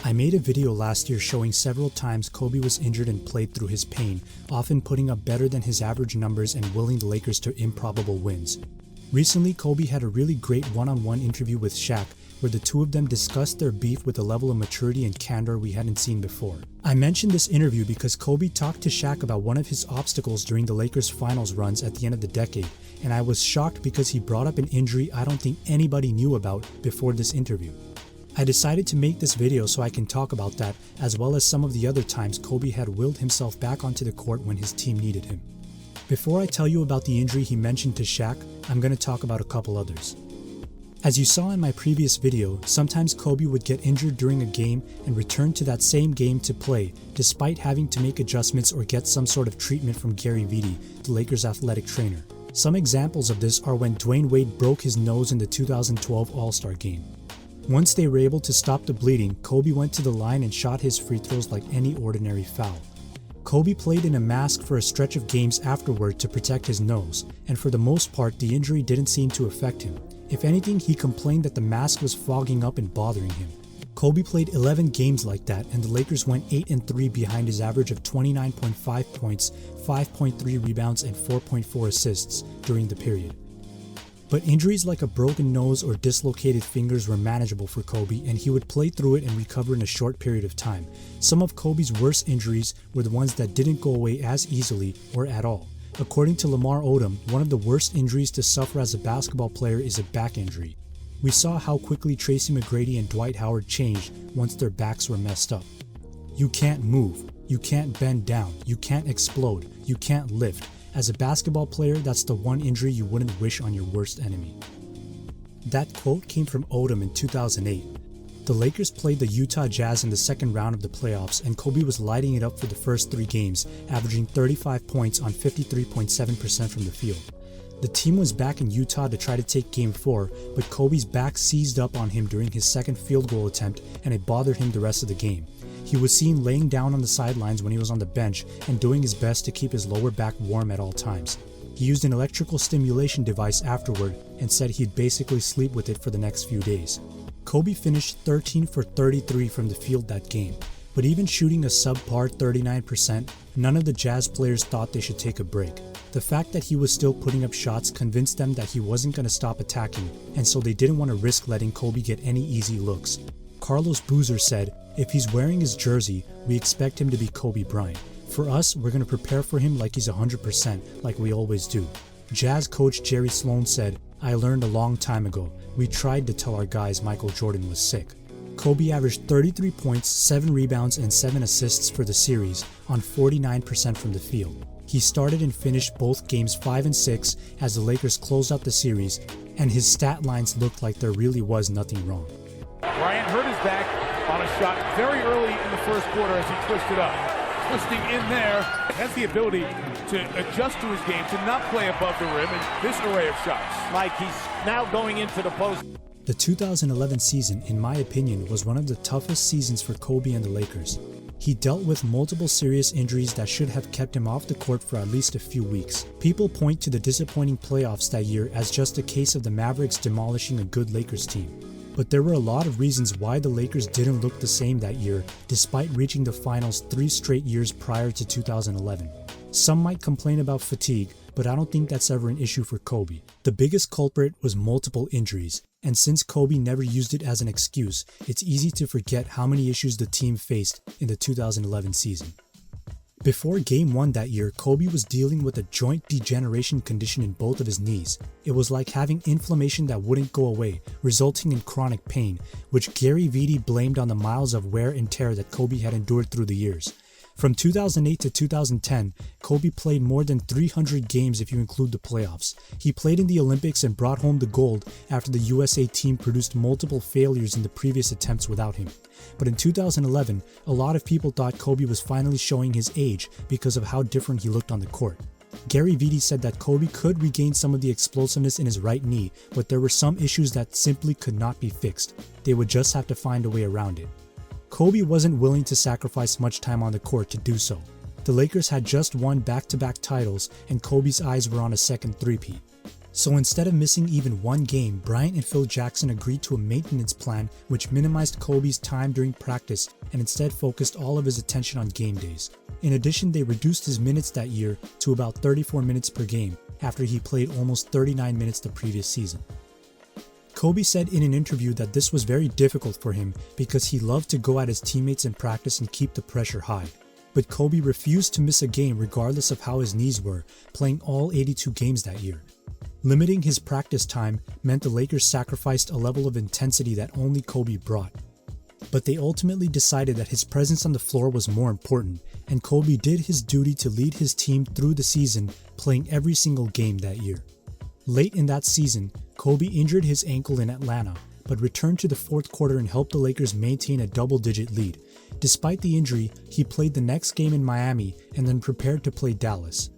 I made a video last year showing several times Kobe was injured and played through his pain, often putting up better than his average numbers and willing the Lakers to improbable wins. Recently, Kobe had a really great one-on-one interview with Shaq, where the two of them discussed their beef with a level of maturity and candor we hadn't seen before. I mentioned this interview because Kobe talked to Shaq about one of his obstacles during the Lakers' finals runs at the end of the decade, and I was shocked because he brought up an injury I don't think anybody knew about before this interview. I decided to make this video so I can talk about that, as well as some of the other times Kobe had willed himself back onto the court when his team needed him. Before I tell you about the injury he mentioned to Shaq, I'm going to talk about a couple others. As you saw in my previous video, sometimes Kobe would get injured during a game and return to that same game to play, despite having to make adjustments or get some sort of treatment from Gary Vitti, the Lakers' athletic trainer. Some examples of this are when Dwayne Wade broke his nose in the 2012 All-Star game. Once they were able to stop the bleeding, Kobe went to the line and shot his free throws like any ordinary foul. Kobe played in a mask for a stretch of games afterward to protect his nose, and for the most part the injury didn't seem to affect him. If anything, he complained that the mask was fogging up and bothering him. Kobe played 11 games like that, and the Lakers went 8-3 behind his average of 29.5 points, 5.3 rebounds, and 4.4 assists during the period. But injuries like a broken nose or dislocated fingers were manageable for Kobe, and he would play through it and recover in a short period of time. Some of Kobe's worst injuries were the ones that didn't go away as easily or at all. According to Lamar Odom, one of the worst injuries to suffer as a basketball player is a back injury. We saw how quickly Tracy McGrady and Dwight Howard changed once their backs were messed up. You can't move, you can't bend down, you can't explode, you can't lift. As a basketball player, that's the one injury you wouldn't wish on your worst enemy. That quote came from Odom in 2008. The Lakers played the Utah Jazz in the second round of the playoffs, and Kobe was lighting it up for the first 3 games, averaging 35 points on 53.7% from the field. The team was back in Utah to try to take Game 4, but Kobe's back seized up on him during his second field goal attempt, and it bothered him the rest of the game. He was seen laying down on the sidelines when he was on the bench and doing his best to keep his lower back warm at all times. He used an electrical stimulation device afterward and said he'd basically sleep with it for the next few days. Kobe finished 13 for 33 from the field that game, but even shooting a subpar 39%, none of the Jazz players thought they should take a break. The fact that he was still putting up shots convinced them that he wasn't going to stop attacking, and so they didn't want to risk letting Kobe get any easy looks. Carlos Boozer said, "If he's wearing his jersey, we expect him to be Kobe Bryant. For us, we're going to prepare for him like he's 100%, like we always do." Jazz coach Jerry Sloan said, "I learned a long time ago. We tried to tell our guys Michael Jordan was sick." Kobe averaged 33 points, 7 rebounds, and 7 assists for the series on 49% from the field. He started and finished both games 5 and 6 as the Lakers closed out the series, and his stat lines looked like there really was nothing wrong. Bryant hurt his back on a shot very early in the first quarter as he twisted up. Twisting in there, has the ability to adjust to his game, to not play above the rim, and this array of shots. Mike, he's now going into the post. The 2011 season, in my opinion, was one of the toughest seasons for Kobe and the Lakers. He dealt with multiple serious injuries that should have kept him off the court for at least a few weeks. People point to the disappointing playoffs that year as just a case of the Mavericks demolishing a good Lakers team. But there were a lot of reasons why the Lakers didn't look the same that year, despite reaching the finals 3 straight years prior to 2011. Some might complain about fatigue, but I don't think that's ever an issue for Kobe. The biggest culprit was multiple injuries, and since Kobe never used it as an excuse, it's easy to forget how many issues the team faced in the 2011 season. Before Game 1 that year, Kobe was dealing with a joint degeneration condition in both of his knees. It was like having inflammation that wouldn't go away, resulting in chronic pain, which Gary Vitti blamed on the miles of wear and tear that Kobe had endured through the years. From 2008 to 2010, Kobe played more than 300 games if you include the playoffs. He played in the Olympics and brought home the gold after the USA team produced multiple failures in the previous attempts without him. But in 2011, a lot of people thought Kobe was finally showing his age because of how different he looked on the court. Gary Vitti said that Kobe could regain some of the explosiveness in his right knee, but there were some issues that simply could not be fixed. They would just have to find a way around it. Kobe wasn't willing to sacrifice much time on the court to do so. The Lakers had just won back-to-back titles, and Kobe's eyes were on a second three-peat. So instead of missing even one game, Bryant and Phil Jackson agreed to a maintenance plan which minimized Kobe's time during practice and instead focused all of his attention on game days. In addition, they reduced his minutes that year to about 34 minutes per game after he played almost 39 minutes the previous season. Kobe said in an interview that this was very difficult for him because he loved to go at his teammates in practice and keep the pressure high. But Kobe refused to miss a game regardless of how his knees were, playing all 82 games that year. Limiting his practice time meant the Lakers sacrificed a level of intensity that only Kobe brought. But they ultimately decided that his presence on the floor was more important, and Kobe did his duty to lead his team through the season, playing every single game that year. Late in that season, Kobe injured his ankle in Atlanta, but returned to the fourth quarter and helped the Lakers maintain a double-digit lead. Despite the injury, he played the next game in Miami and then prepared to play Dallas.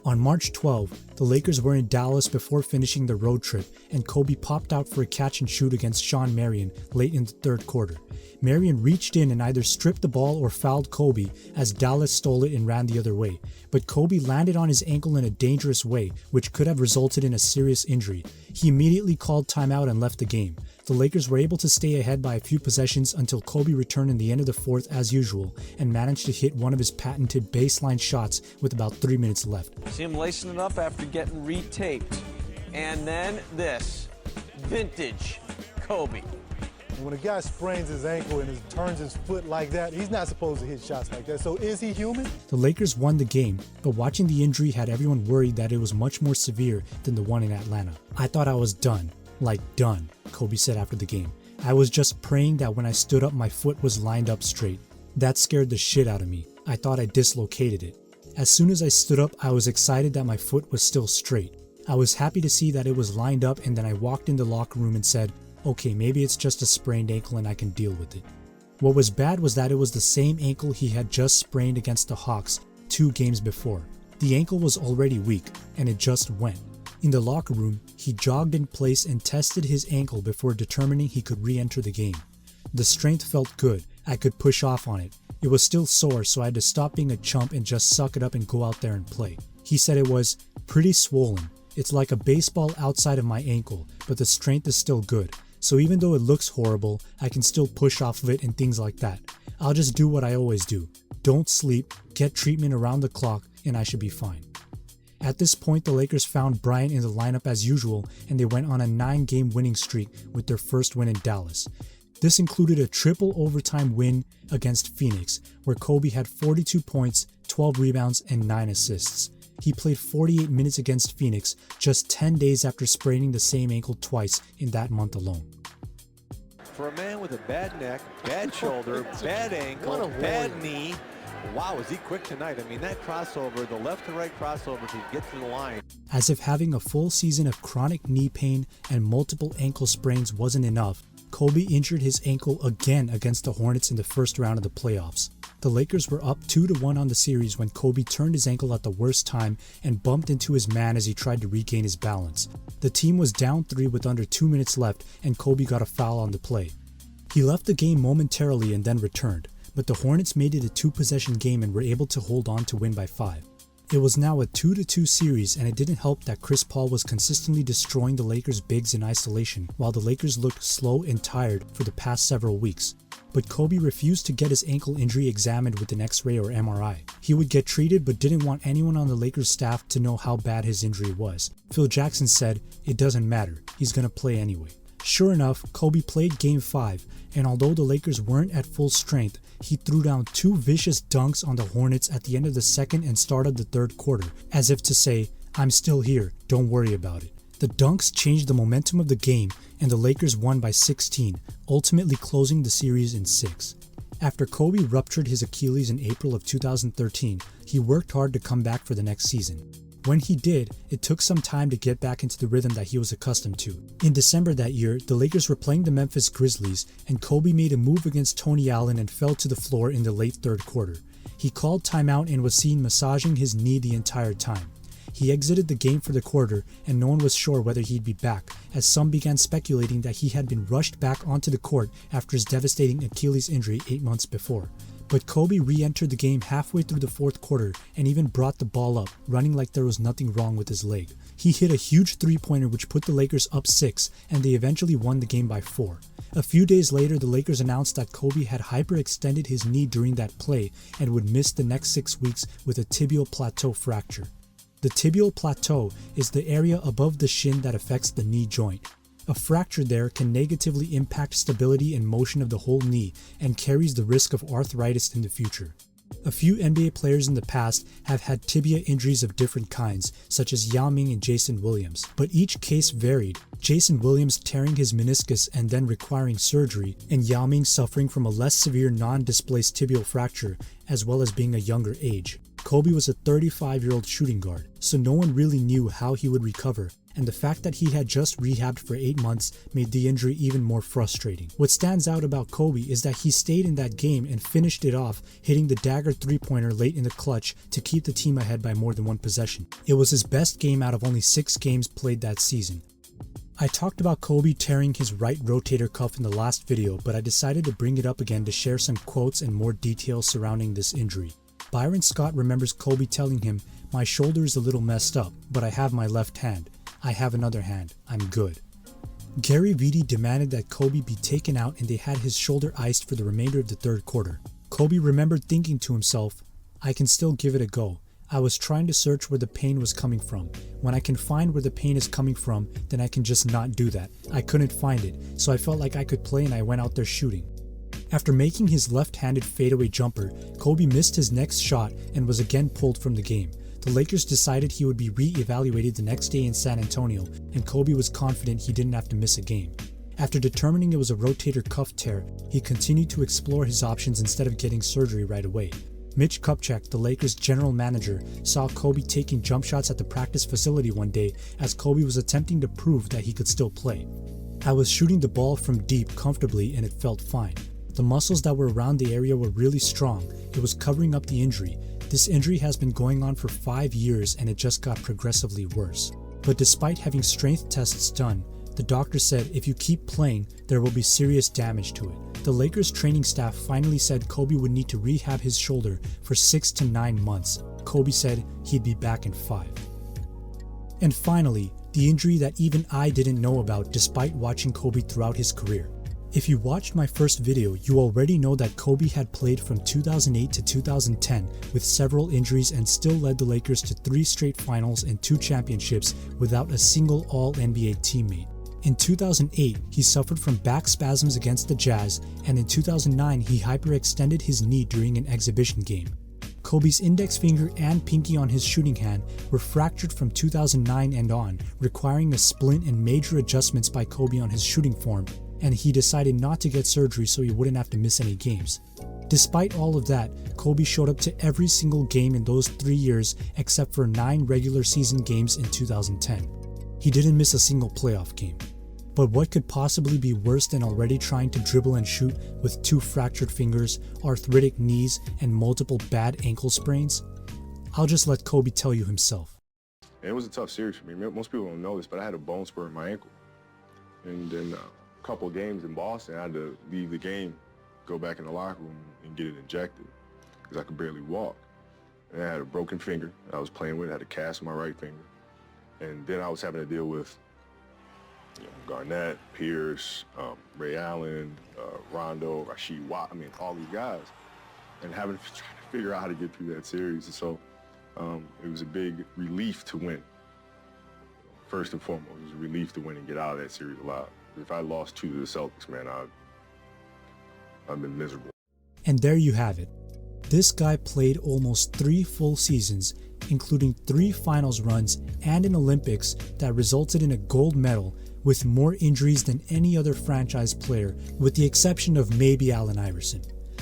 On March 12, the Lakers were in Dallas before finishing the road trip, and Kobe popped out for a catch and shoot against Shawn Marion late in the third quarter. Marion reached in and either stripped the ball or fouled Kobe as Dallas stole it and ran the other way, but Kobe landed on his ankle in a dangerous way, which could have resulted in a serious injury. He immediately called timeout and left the game. The Lakers were able to stay ahead by a few possessions until Kobe returned in the end of the fourth as usual and managed to hit one of his patented baseline shots with about 3 minutes left. See him lacing it up after getting retaped. And then this, vintage Kobe. When a guy sprains his ankle and turns his foot like that, he's not supposed to hit shots like that. So is he human? The Lakers won the game, but watching the injury had everyone worried that it was much more severe than the one in Atlanta. "I thought I was done. Like done," Kobe said after the game. "I was just praying that when I stood up my foot was lined up straight. That scared the shit out of me. I thought I dislocated it. As soon as I stood up, I was excited that my foot was still straight. I was happy to see that it was lined up, and then I walked in the locker room and said, okay, maybe it's just a sprained ankle and I can deal with it." What was bad was that it was the same ankle he had just sprained against the Hawks 2 games before. The ankle was already weak, and it just went. In the locker room, he jogged in place and tested his ankle before determining he could re-enter the game. The strength felt good. I could push off on it. It was still sore, so I had to stop being a chump and just suck it up and go out there and play. He said it was pretty swollen. It's like a baseball outside of my ankle, but the strength is still good. So even though it looks horrible, I can still push off of it and things like that. I'll just do what I always do. Don't sleep, get treatment around the clock, and I should be fine. At this point, the Lakers found Bryant in the lineup as usual, and they went on a 9-game winning streak with their first win in Dallas. This included a triple overtime win against Phoenix, where Kobe had 42 points, 12 rebounds, and 9 assists. He played 48 minutes against Phoenix just 10 days after spraining the same ankle twice in that month alone. For a man with a bad neck, bad shoulder, bad ankle, bad knee, wow, is he quick tonight. I mean, that crossover, the left to right crossover to get to the line. As if having a full season of chronic knee pain and multiple ankle sprains wasn't enough, Kobe injured his ankle again against the Hornets in the first round of the playoffs. The Lakers were up 2-1 on the series when Kobe turned his ankle at the worst time and bumped into his man as he tried to regain his balance. The team was down 3 with under 2 minutes left, and Kobe got a foul on the play. He left the game momentarily and then returned, but the Hornets made it a 2-possession game and were able to hold on to win by 5. It was now a 2-2 series, and it didn't help that Chris Paul was consistently destroying the Lakers' bigs in isolation, while the Lakers looked slow and tired for the past several weeks. But Kobe refused to get his ankle injury examined with an X-ray or MRI. He would get treated but didn't want anyone on the Lakers staff to know how bad his injury was. Phil Jackson said, "It doesn't matter, he's gonna play anyway." Sure enough, Kobe played Game 5, and although the Lakers weren't at full strength, he threw down 2 vicious dunks on the Hornets at the end of the second and start of the third quarter, as if to say, "I'm still here, don't worry about it." The dunks changed the momentum of the game, and the Lakers won by 16, ultimately closing the series in 6. After Kobe ruptured his Achilles in April of 2013, he worked hard to come back for the next season. When he did, it took some time to get back into the rhythm that he was accustomed to. In December that year, the Lakers were playing the Memphis Grizzlies, and Kobe made a move against Tony Allen and fell to the floor in the late third quarter. He called timeout and was seen massaging his knee the entire time. He exited the game for the quarter, and no one was sure whether he'd be back, as some began speculating that he had been rushed back onto the court after his devastating Achilles injury 8 months before. But Kobe re-entered the game halfway through the fourth quarter and even brought the ball up, running like there was nothing wrong with his leg. He hit a huge three-pointer which put the Lakers up 6, and they eventually won the game by 4. A few days later, the Lakers announced that Kobe had hyperextended his knee during that play and would miss the next 6 weeks with a tibial plateau fracture. The tibial plateau is the area above the shin that affects the knee joint. A fracture there can negatively impact stability and motion of the whole knee and carries the risk of arthritis in the future. A few NBA players in the past have had tibia injuries of different kinds, such as Yao Ming and Jason Williams, but each case varied. Jason Williams tearing his meniscus and then requiring surgery, and Yao Ming suffering from a less severe non-displaced tibial fracture, as well as being a younger age. Kobe was a 35-year-old shooting guard, so no one really knew how he would recover, and the fact that he had just rehabbed for 8 months made the injury even more frustrating. What stands out about Kobe is that he stayed in that game and finished it off, hitting the dagger three-pointer late in the clutch to keep the team ahead by more than 1 possession. It was his best game out of only 6 games played that season. I talked about Kobe tearing his right rotator cuff in the last video, but I decided to bring it up again to share some quotes and more details surrounding this injury. Byron Scott remembers Kobe telling him, "My shoulder is a little messed up, but I have my left hand. I have another hand. I'm good." Gary Vitti demanded that Kobe be taken out and they had his shoulder iced for the remainder of the third quarter. Kobe remembered thinking to himself, "I can still give it a go. I was trying to search where the pain was coming from. When I can find where the pain is coming from, then I can just not do that. I couldn't find it, so I felt like I could play and I went out there shooting." After making his left-handed fadeaway jumper, Kobe missed his next shot and was again pulled from the game. The Lakers decided he would be re-evaluated the next day in San Antonio, and Kobe was confident he didn't have to miss a game. After determining it was a rotator cuff tear, he continued to explore his options instead of getting surgery right away. Mitch Kupchak, the Lakers' general manager, saw Kobe taking jump shots at the practice facility one day as Kobe was attempting to prove that he could still play. "I was shooting the ball from deep comfortably and it felt fine. The muscles that were around the area were really strong. It was covering up the injury. This injury has been going on for 5 years and it just got progressively worse." But despite having strength tests done, the doctor said if you keep playing, there will be serious damage to it. The Lakers training staff finally said Kobe would need to rehab his shoulder for 6 to 9 months. Kobe said he'd be back in 5. And finally, the injury that even I didn't know about despite watching Kobe throughout his career. If you watched my first video, you already know that Kobe had played from 2008 to 2010 with several injuries and still led the Lakers to 3 straight finals and 2 championships without a single All-NBA teammate. In 2008, he suffered from back spasms against the Jazz, and in 2009 he hyperextended his knee during an exhibition game. Kobe's index finger and pinky on his shooting hand were fractured from 2009 and on, requiring a splint and major adjustments by Kobe on his shooting form, and he decided not to get surgery so he wouldn't have to miss any games. Despite all of that, Kobe showed up to every single game in those 3 years except for 9 regular season games in 2010. He didn't miss a single playoff game. But what could possibly be worse than already trying to dribble and shoot with 2 fractured fingers, arthritic knees, and multiple bad ankle sprains? I'll just let Kobe tell you himself. It was a tough series for me. Most people don't know this, but I had a bone spur in my ankle. And then a couple of games in Boston, I had to leave the game, go back in the locker room and get it injected because I could barely walk. And I had a broken finger I was playing with. I had a cast on my right finger. And then I was having to deal with Garnett, Pierce, Ray Allen, Rondo, Rasheed Watt, all these guys, and trying to figure out how to get through that series. And so it was a big relief to win. First and foremost, it was a relief to win and get out of that series alive. If I lost 2 to the Celtics, man, I've been miserable. And there you have it. This guy played almost 3 full seasons, including 3 finals runs and an Olympics that resulted in a gold medal, with more injuries than any other franchise player, with the exception of maybe Allen Iverson.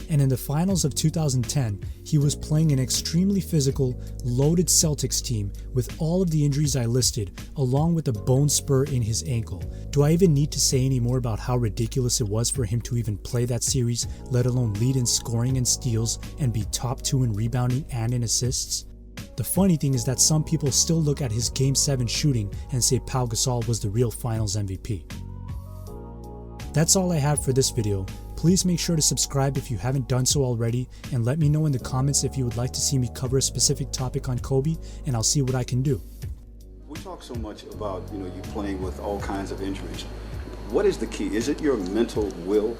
And in the finals of 2010, he was playing an extremely physical, loaded Celtics team with all of the injuries I listed, along with a bone spur in his ankle. Do I even need to say any more about how ridiculous it was for him to even play that series, let alone lead in scoring and steals, and be top 2 in rebounding and in assists? The funny thing is that some people still look at his Game 7 shooting and say Pau Gasol was the real Finals MVP. That's all I have for this video. Please make sure to subscribe if you haven't done so already, and let me know in the comments if you would like to see me cover a specific topic on Kobe, and I'll see what I can do. We talk so much about, you playing with all kinds of injuries. What is the key? Is it your mental will?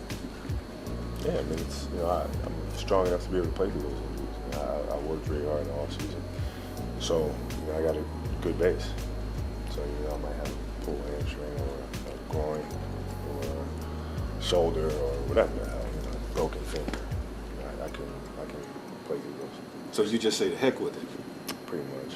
Yeah, I mean, it's, I'm strong enough to be able to play through those injuries. I worked really hard in the offseason. So, I got a good base. So, I might have a pulled hamstring or a groin or a shoulder or whatever the hell, broken finger. I can play through those. So you just say the heck with it? Pretty much.